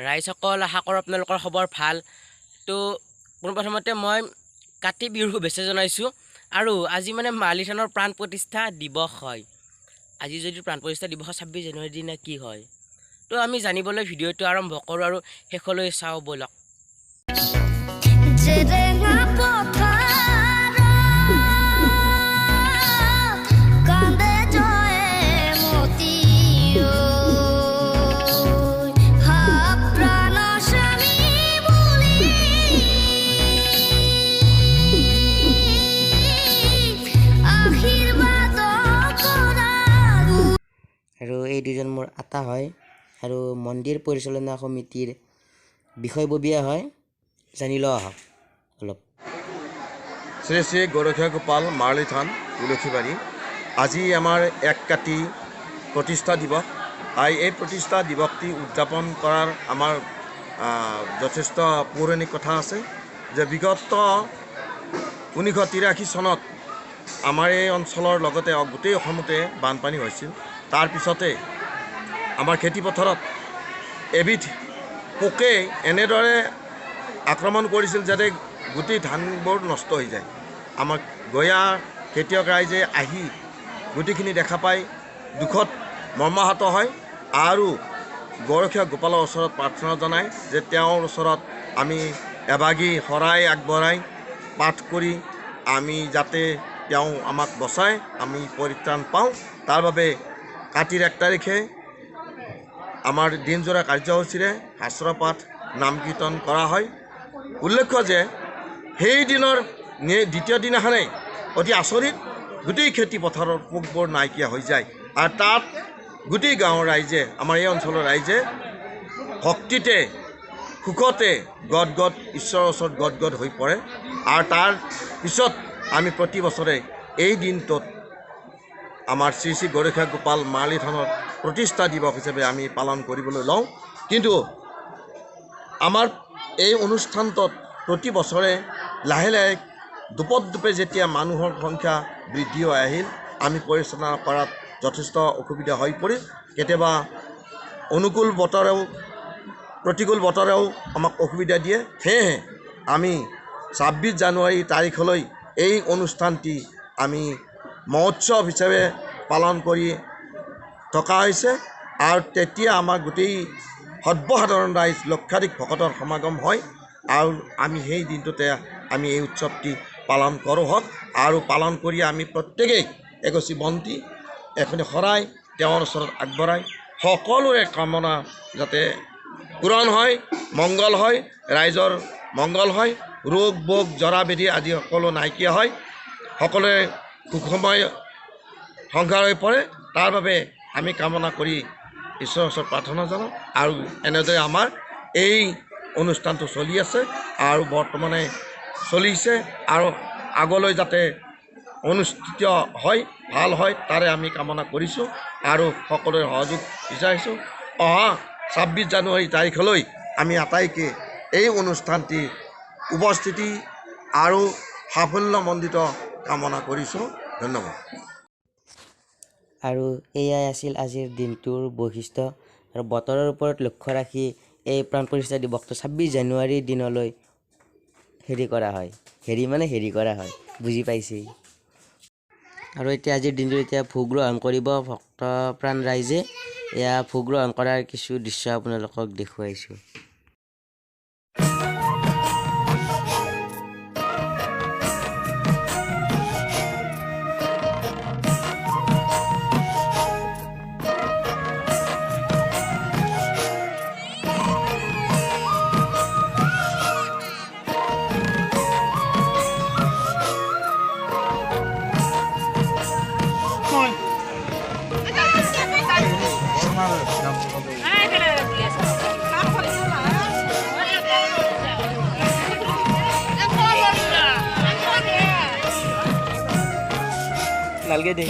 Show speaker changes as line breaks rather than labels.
ৰাইজসকল আশা কৰোঁ আপোনালোকৰ খবৰ ভাল। তো পোনপ্ৰথমতে মই কাতি বিহুৰ শুভেচ্ছা জনাইছোঁ। আৰু আজি মানে মালি থানৰ প্ৰাণ প্ৰতিষ্ঠা দিৱস হয়। আজি যদি প্ৰাণ প্ৰতিষ্ঠা দিৱস 26 জানুৱাৰীৰ দিনা কি হয়, তো আমি জানিবলৈ ভিডিঅ'টো আৰম্ভ কৰোঁ আৰু শেষলৈ চাওঁ ব'লক। আৰু এই দুজন মোৰ আতা হয় আৰু মন্দিৰ পৰিচালনা সমিতিৰ বিষয়ববীয়া হয়। জানি লওঁ আহক অলপ।
শ্ৰী শ্ৰী গৰখীয়া গোপাল মাৰলী থান তুলসীবাৰী। আজি আমাৰ 1 কাতি প্ৰতিষ্ঠা দিৱস। এই প্ৰতিষ্ঠা দিৱসটি উদযাপন কৰাৰ আমাৰ যথেষ্ট পৌৰাণিক কথা আছে যে বিগত 1983 চনত আমাৰ এই অঞ্চলৰ লগতে গোটেই অসমতে বানপানী হৈছিল। তাৰ পিছতে আমাৰ খেতিপথাৰত এবিধ পোকে এনেদৰে আক্ৰমণ কৰিছিল যাতে গোটেই ধানবোৰ নষ্ট হৈ যায়। আমাৰ গঞা খেতিয়ক ৰাইজে আহি গোটেইখিনি দেখা পাই দুখত মৰ্মাহত হয় আৰু গৰখীয়া গোপালৰ ওচৰত প্ৰাৰ্থনা জনায় যে তেওঁৰ ওচৰত আমি এভাগী শৰাই আগবঢ়াই পাঠ কৰি আমি যাতে তেওঁ আমাক বচায়, আমি পৰিত্ৰাণ পাওঁ। তাৰ বাবে কাতিৰ 1 তাৰিখে আমাৰ দিনজোৰা কাৰ্যসূচীৰে শাস্ত্ৰ পাঠ নাম কীৰ্তন কৰা হয়। উল্লেখ্য যে সেই দিনৰ দ্বিতীয় দিনাখনেই অতি আচৰিত গোটেই খেতি পথাৰৰ পোকবোৰ নাইকিয়া হৈ যায় আৰু তাত গোটেই গাঁৱৰ ৰাইজে, আমাৰ এই অঞ্চলৰ ৰাইজে ভক্তিতে সুখতে গদগদ ঈশ্বৰৰ ওচৰত গদগদ হৈ পৰে। আৰু তাৰ পিছত আমি প্ৰতি বছৰে এই দিনটোত আমাৰ শ্ৰী শ্ৰী গৰখীয়া গোপাল মাৰলী থানৰ প্ৰতিষ্ঠা দিৱস হিচাপে আমি পালন কৰিবলৈ লওঁ। কিন্তু আমাৰ এই অনুষ্ঠানটোত প্ৰতি বছৰে লাহে লাহে দোপতদোপে যেতিয়া মানুহৰ সংখ্যা বৃদ্ধি হৈ আহিল, আমি পৰিচালনা কৰাত যথেষ্ট অসুবিধা হৈ পৰিল। কেতিয়াবা অনুকূল বতৰেও প্ৰতিকূল বতৰেও আমাক অসুবিধা দিয়ে। সেয়েহে আমি 26 জানুৱাৰী তাৰিখলৈ এই অনুষ্ঠানটি আমি মহোৎসৱ হিচাপে পালন কৰি থকা হৈছে। আৰু তেতিয়া আমাৰ গোটেই সৰ্বসাধাৰণ ৰাইজ লক্ষাধিক ভকতৰ সমাগম হয় আৰু আমি সেই দিনটোতে আমি এই উৎসৱটি পালন কৰোঁ হওক। আৰু পালন কৰি আমি প্ৰত্যেকেই এগছি বন্তি এখনি শৰাই তেওঁৰ ওচৰত আগবঢ়াই সকলোৰে কামনা যাতে পূৰণ হয়, মংগল হয়, ৰাইজৰ মংগল হয়, ৰোগ বোগ জৰা ব্যাধি আদি সকলো নাইকিয়া হয়, সকলোৰে সুখময় সংসাৰ হৈ পৰে। তাৰ বাবে আমি কামনা কৰি ঈশ্বৰৰ ওচৰত প্ৰাৰ্থনা জনাওঁ। আৰু এনেদৰে আমাৰ এই অনুষ্ঠানটো চলি আছে আৰু বৰ্তমানে চলিছে আৰু আগলৈ যাতে অনুষ্ঠিত হয়, ভাল হয়, তাৰে আমি কামনা কৰিছোঁ আৰু সকলোৰে সহযোগ বিচাৰিছোঁ। অহা 26 জানুৱাৰী তাৰিখলৈ আমি আটাইকে এই অনুষ্ঠানটি উপস্থিতি আৰু সাফল্যমণ্ডিত কামনা কৰিছোঁ। ধন্যবাদ।
আৰু এয়াই আছিল আজিৰ দিনটোৰ বৈশিষ্ট্য। আৰু বতৰৰ ওপৰত লক্ষ্য ৰাখি এই প্ৰাণ প্ৰতিষ্ঠা দিৱসটো 26 জানুৱাৰীৰ দিনলৈ হেৰি কৰা হয়, বুজি পাইছেই। আৰু এতিয়া আজিৰ দিনটোত এতিয়া ভোগ গ্ৰহণ কৰিব ভক্তপ্ৰাণ ৰাইজে। এয়া ভোগ গ্ৰহণ কৰাৰ কিছু দৃশ্য আপোনালোকক দেখুৱাইছোঁ। নালগে দে।